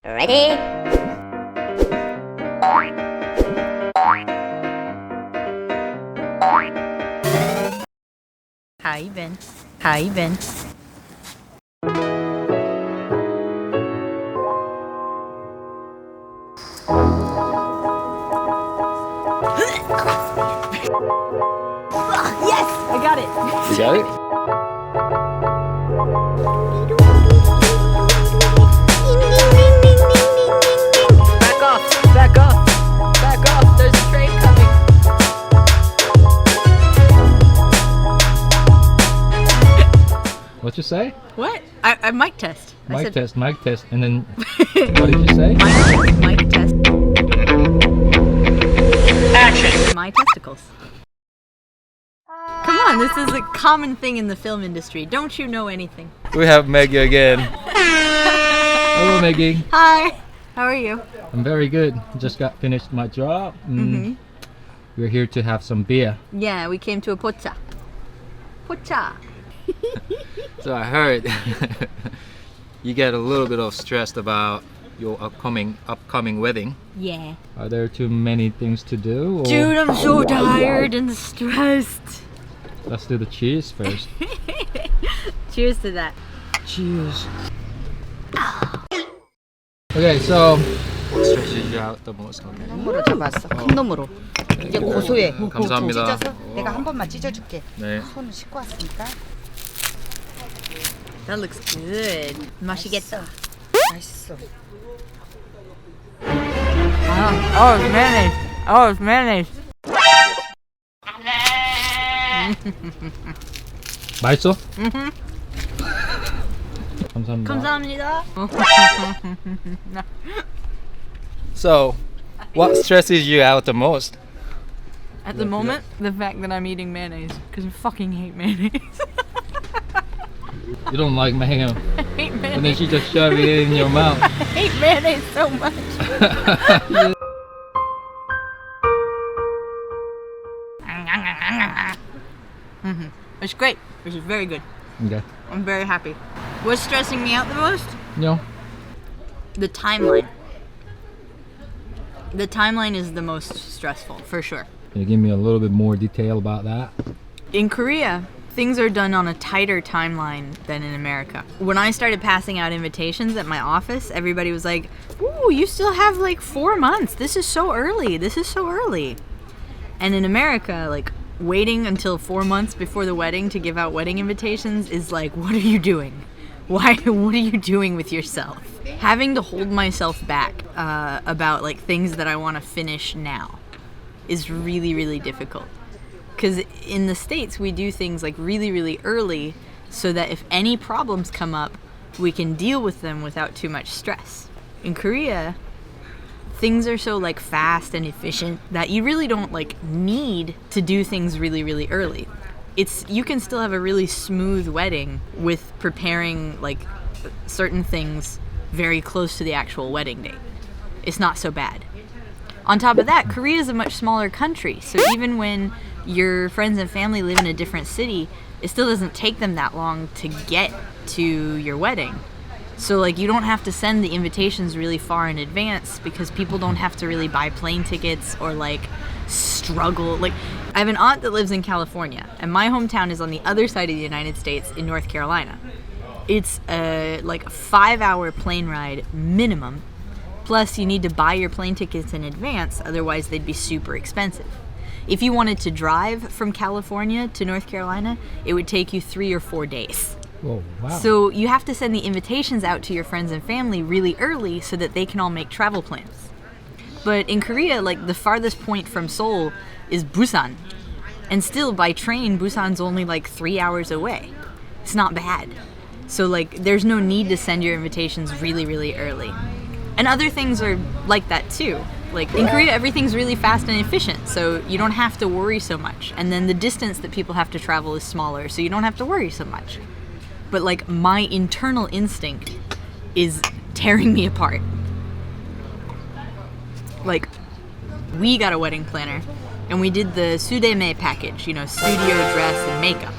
Ready? How you been? How you been? Yes! I got it! You got it? Back off! Back off! Back off! There's a train coming! What you say? What? I mic test. I said, Mic test, and then what did you say? Mic test. Action! My testicles. Come on, this is a common thing in the film industry. Don't you know anything? We have Maggie again. Hello, Maggie. Hi. How are you? I'm very good. Just got finished my job. We're here to have some beer. Yeah, we came to a pocha. Pocha. So I heard you get a little bit of stressed about your upcoming wedding. Yeah. Are there too many things to do? Or? Dude, I'm so tired and stressed. Let's do the cheers first. Cheers to that. Cheers. Okay, so what stresses you out the most? 놈으로 잡았어. 큰 놈으로. 이제 고소해. 감사합니다. 찢어서 내가 한 번만 찢어줄게. 네. 손을 씻고 왔으니까. That looks good. 맛있겠다. 맛있어. Oh, it's mayonnaise. Oh, it's mayonnaise. 맛있어? 감사합니다. 감사합니다. So, what stresses you out the most? At the moment, the fact that I'm eating mayonnaise, because I fucking hate mayonnaise. You don't like mayonnaise, I hate and then mayonnaise. she just shove it in your mouth. I hate mayonnaise so much. It's great. This is very good. Okay. I'm very happy. What's stressing me out the most? No. The timeline. The timeline is the most stressful, for sure. Can you give me a little bit more detail about that? In Korea, things are done on a tighter timeline than in America. When I started passing out invitations at my office, everybody was like, "Ooh, you still have like 4 months. This is so early. This is so early." And in America, like waiting until 4 months before the wedding to give out wedding invitations is like, what are you doing? Why? What are you doing with yourself? Having to hold myself back about like things that I want to finish now is really, really difficult. Because in the States, we do things like really, really early so that if any problems come up, we can deal with them without too much stress. In Korea, things are so like fast and efficient that you really don't like need to do things really, really early. You can still have a really smooth wedding with preparing like certain things very close to the actual wedding date. It's not so bad. On top of that, Korea is a much smaller country, so even when your friends and family live in a different city, it still doesn't take them that long to get to your wedding. So like you don't have to send the invitations really far in advance because people don't have to really buy plane tickets or like struggle. Like I have an aunt that lives in California and my hometown is on the other side of the United States in North Carolina. It's like a 5-hour plane ride minimum. Plus you need to buy your plane tickets in advance, otherwise they'd be super expensive. If you wanted to drive from California to North Carolina, it would take you 3 or 4 days. Whoa, wow. So you have to send the invitations out to your friends and family really early so that they can all make travel plans. But in Korea, like the farthest point from Seoul is Busan. And still by train, Busan's only like 3 hours away. It's not bad. So like there's no need to send your invitations really, really early. And other things are like that too. Like in Korea, everything's really fast and efficient, so you don't have to worry so much. And then the distance that people have to travel is smaller, so you don't have to worry so much. But like my internal instinct is tearing me apart. Like we got a wedding planner and we did the sudeme package, you know, studio dress and makeup.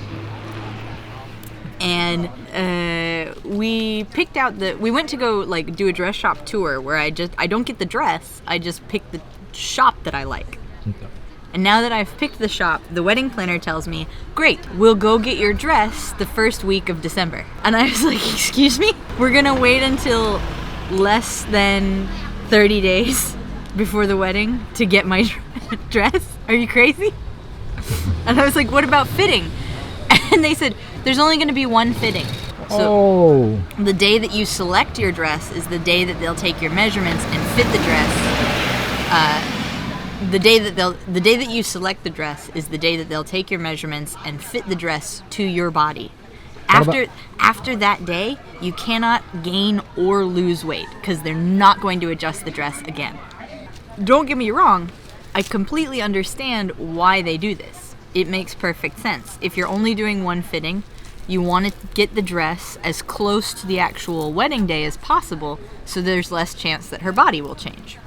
And we picked out we went to go like do a dress shop tour where I don't get the dress, I just pick the shop that I like. Okay. And now that I've picked the shop, the wedding planner tells me, great, we'll go get your dress the first week of December. And I was like, excuse me? We're gonna wait until less than 30 days before the wedding to get my dress? Are you crazy? And I was like, what about fitting? And they said, there's only gonna be one fitting. So the day that you select your dress is the day that they'll take your measurements and fit the dress. The day that you select the dress is the day that they'll take your measurements and fit the dress to your body. After that day, you cannot gain or lose weight because they're not going to adjust the dress again. Don't get me wrong, I completely understand why they do this. It makes perfect sense. If you're only doing one fitting, you want to get the dress as close to the actual wedding day as possible so there's less chance that her body will change.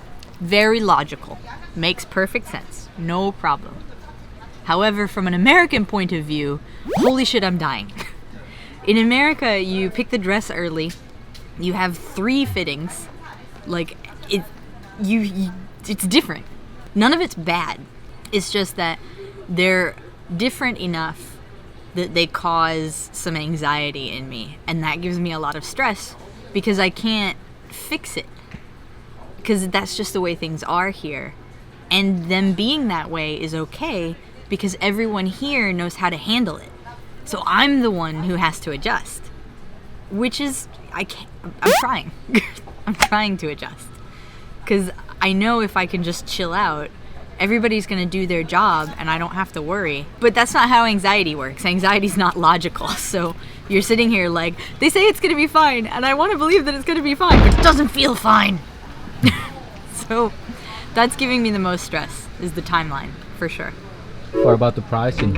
Very logical. Makes perfect sense. No problem. However, from an American point of view, holy shit, I'm dying. In America, you pick the dress early. You have 3 fittings. Like, it's different. None of it's bad. It's just that they're different enough that they cause some anxiety in me. And that gives me a lot of stress because I can't fix it. Because that's just the way things are here. And them being that way is okay because everyone here knows how to handle it. So I'm the one who has to adjust. Which is, I'm trying. I'm trying to adjust. Because I know if I can just chill out, everybody's going to do their job and I don't have to worry. But that's not how anxiety works. Anxiety's not logical. So you're sitting here like, they say it's going to be fine, and I want to believe that it's going to be fine, but it doesn't feel fine. So that's giving me the most stress, is the timeline, for sure. What about the pricing?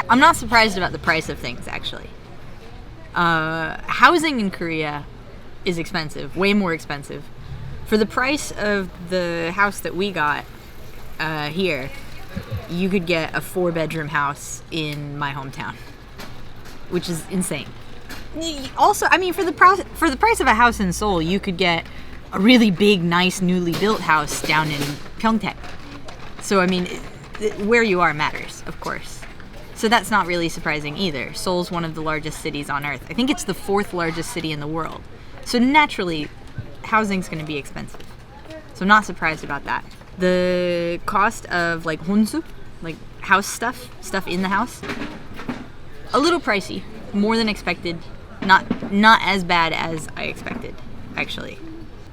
I'm not surprised about the price of things, actually. Housing in Korea is expensive, way more expensive. For the price of the house that we got here, you could get a 4-bedroom house in my hometown, which is insane. Also, I mean, for the price of a house in Seoul, you could get a really big, nice, newly built house down in Pyeongtaek. So, I mean, where you are matters, of course. So that's not really surprising either. Seoul's one of the largest cities on earth. I think it's the 4th largest city in the world. So naturally, housing's going to be expensive. So I'm not surprised about that. The cost of like honsu, like house stuff in the house, a little pricey, more than expected. Not as bad as I expected, actually.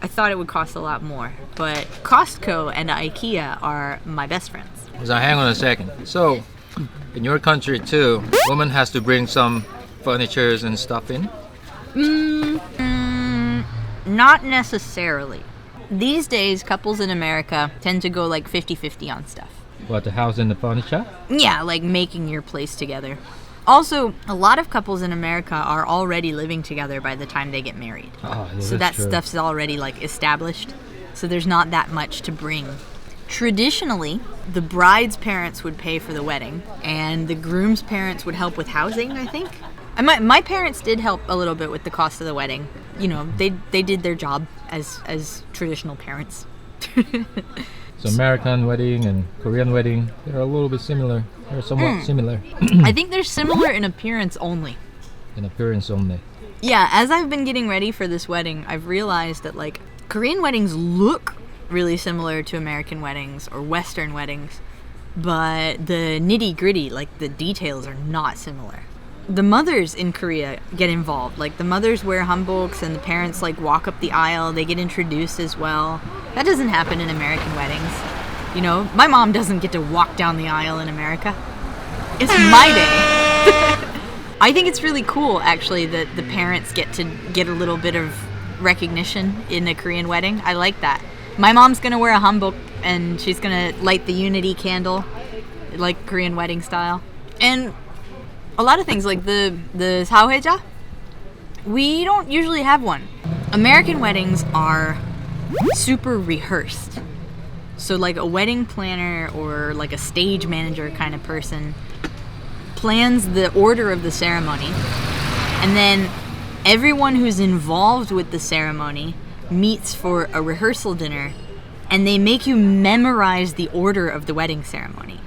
I thought it would cost a lot more, but Costco and IKEA are my best friends. So hang on a second. So, in your country too, woman has to bring some furnitures and stuff in? Not necessarily. These days, couples in America tend to go like 50-50 on stuff. What, the house and the furniture? Yeah, like making your place together. Also, a lot of couples in America are already living together by the time they get married. Oh, yeah, so that stuff's already like established. So there's not that much to bring. Traditionally, the bride's parents would pay for the wedding, and the groom's parents would help with housing, I think. And my parents did help a little bit with the cost of the wedding. You know, they did their job as traditional parents. So American wedding and Korean wedding, they're a little bit similar. They're somewhat similar. I think they're similar in appearance only. In appearance only. Yeah, as I've been getting ready for this wedding, I've realized that like Korean weddings look really similar to American weddings or Western weddings, but the nitty-gritty, like the details, are not similar. The mothers in Korea get involved. Like the mothers wear hanboks and the parents like walk up the aisle. They get introduced as well. That doesn't happen in American weddings. You know, my mom doesn't get to walk down the aisle in America. It's my day. I think it's really cool, actually, that the parents get to get a little bit of recognition in a Korean wedding. I like that. My mom's gonna wear a hanbok and she's gonna light the unity candle, like Korean wedding style. And a lot of things like the 사회자, we don't usually have one. American weddings are super rehearsed. So like a wedding planner or like a stage manager kind of person plans the order of the ceremony, and then everyone who's involved with the ceremony meets for a rehearsal dinner, and they make you memorize the order of the wedding ceremony.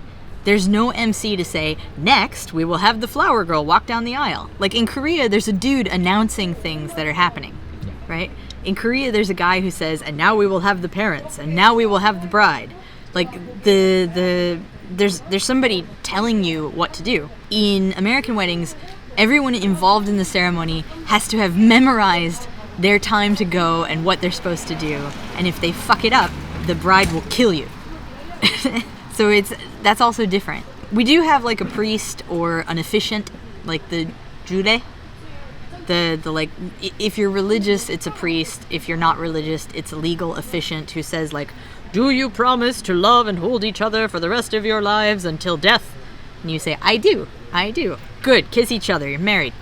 There's no MC to say, next we will have the flower girl walk down the aisle. Like in Korea, there's a dude announcing things that are happening, right? In Korea, there's a guy who says, and now we will have the parents, and now we will have the bride. Like there's somebody telling you what to do. In American weddings, everyone involved in the ceremony has to have memorized their time to go and what they're supposed to do. And if they fuck it up, the bride will kill you. So that's also different. We do have like a priest or an officiant, like the jure. The like, if you're religious, it's a priest. If you're not religious, it's a legal officiant who says like, do you promise to love and hold each other for the rest of your lives until death? And you say, I do. Good, kiss each other, you're married.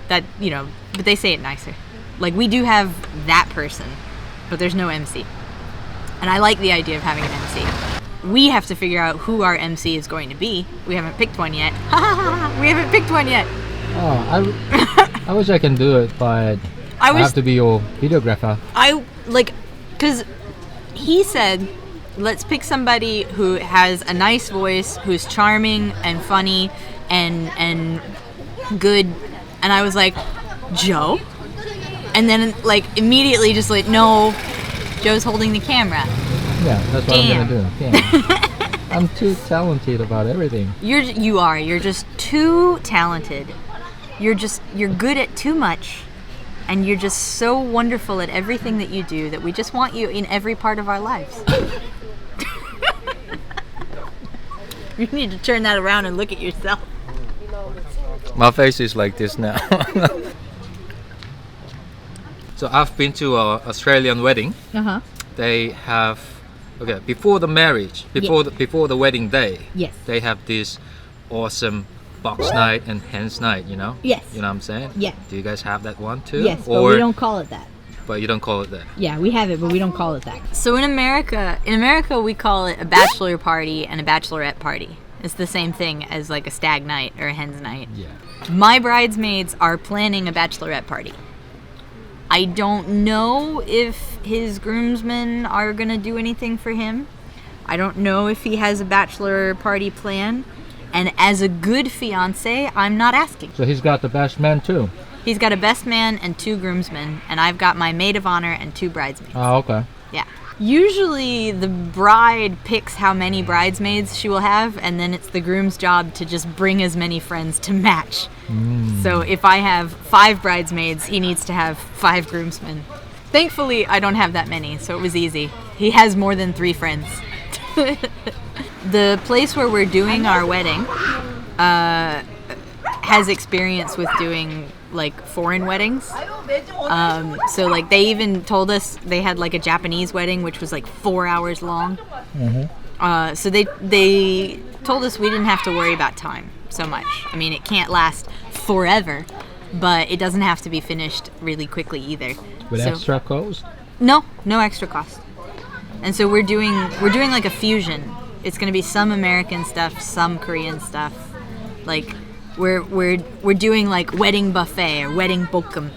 That, but they say it nicer. Like, we do have that person, but there's no MC. And I like the idea of having an MC. We have to figure out who our MC is going to be. We haven't picked one yet. We haven't picked one yet. Oh, I wish I can do it, but I have to be your videographer. Because he said, let's pick somebody who has a nice voice, who's charming and funny and good. And I was like, Joe? And then like immediately just like, no, Joe's holding the camera. Yeah, that's what I'm gonna do. Damn. I'm too talented about everything. You are. You're just too talented. You're good at too much. And you're just so wonderful at everything that you do that we just want you in every part of our lives. You need to turn that around and look at yourself. My face is like this now. So I've been to an Australian wedding. Uh-huh. They have, before the marriage, before the wedding day, Yes. they have this awesome box night and hens night, Yes. You know what I'm saying? Yeah. Do you guys have that one too? Yes, but we don't call it that. But you don't call it that? Yeah, we have it, but we don't call it that. So in America we call it a bachelor party and a bachelorette party. It's the same thing as like a stag night or a hen's night. Yeah. My bridesmaids are planning a bachelorette party. I don't know if his groomsmen are gonna do anything for him. I don't know if he has a bachelor party plan. And as a good fiancé, I'm not asking. So he's got the best man too? He's got a best man and 2 groomsmen, and I've got my maid of honor and 2 bridesmaids. Oh, okay. Yeah. Usually the bride picks how many bridesmaids she will have, and then it's the groom's job to just bring as many friends to match. So if I have 5 bridesmaids, he needs to have 5 groomsmen. Thankfully, I don't have that many, so it was easy. He has more than 3 friends. The place where we're doing our wedding has experience with doing like foreign weddings. So like they even told us they had like a Japanese wedding which was like 4 hours long. So they told us we didn't have to worry about time so much. I mean, it can't last forever, but it doesn't have to be finished really quickly either. With extra cost? No extra cost. And so we're doing like a fusion. It's gonna be some American stuff, some Korean stuff. Like we're doing like wedding buffet or wedding bokum.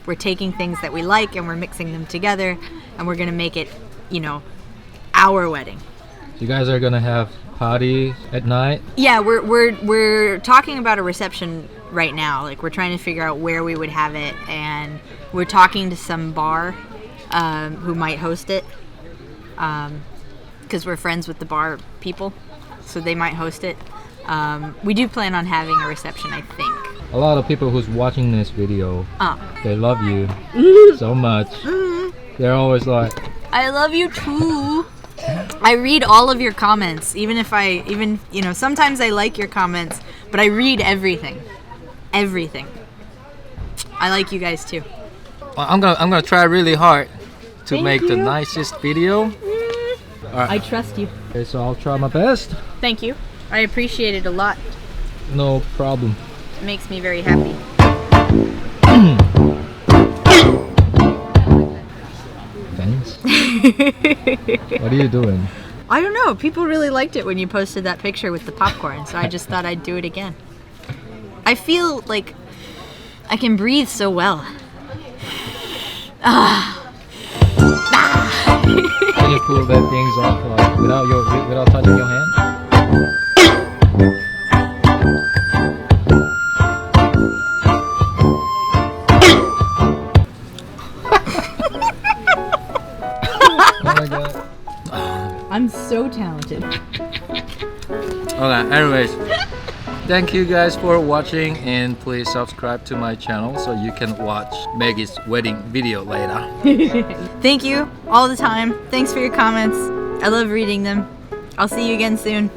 We're taking things that we like and we're mixing them together, and we're gonna make it, our wedding. You guys are gonna have party at night? Yeah, we're talking about a reception right now. Like we're trying to figure out where we would have it, and we're talking to some bar who might host it. Because we're friends with the bar people, so they might host it. We do plan on having a reception, I think. A lot of people who's watching this video, they love you so much. They're always like, I love you too. I read all of your comments, sometimes I like your comments, but I read everything. I like you guys too. Well, I'm gonna try really hard to Thank make the you. nicest video. Alright. I trust you. Okay, so I'll try my best. Thank you. I appreciate it a lot. No problem. It makes me very happy. Thanks. What are you doing? I don't know. People really liked it when you posted that picture with the popcorn, so I just thought I'd do it again. I feel like I can breathe so well. Can you pull that things off like, without touching your hand? Oh my god. I'm so talented. Okay, anyways, thank you guys for watching, and please subscribe to my channel so you can watch Maggie's wedding video later. Thank you all the time. Thanks for your comments. I love reading them. I'll see you again soon.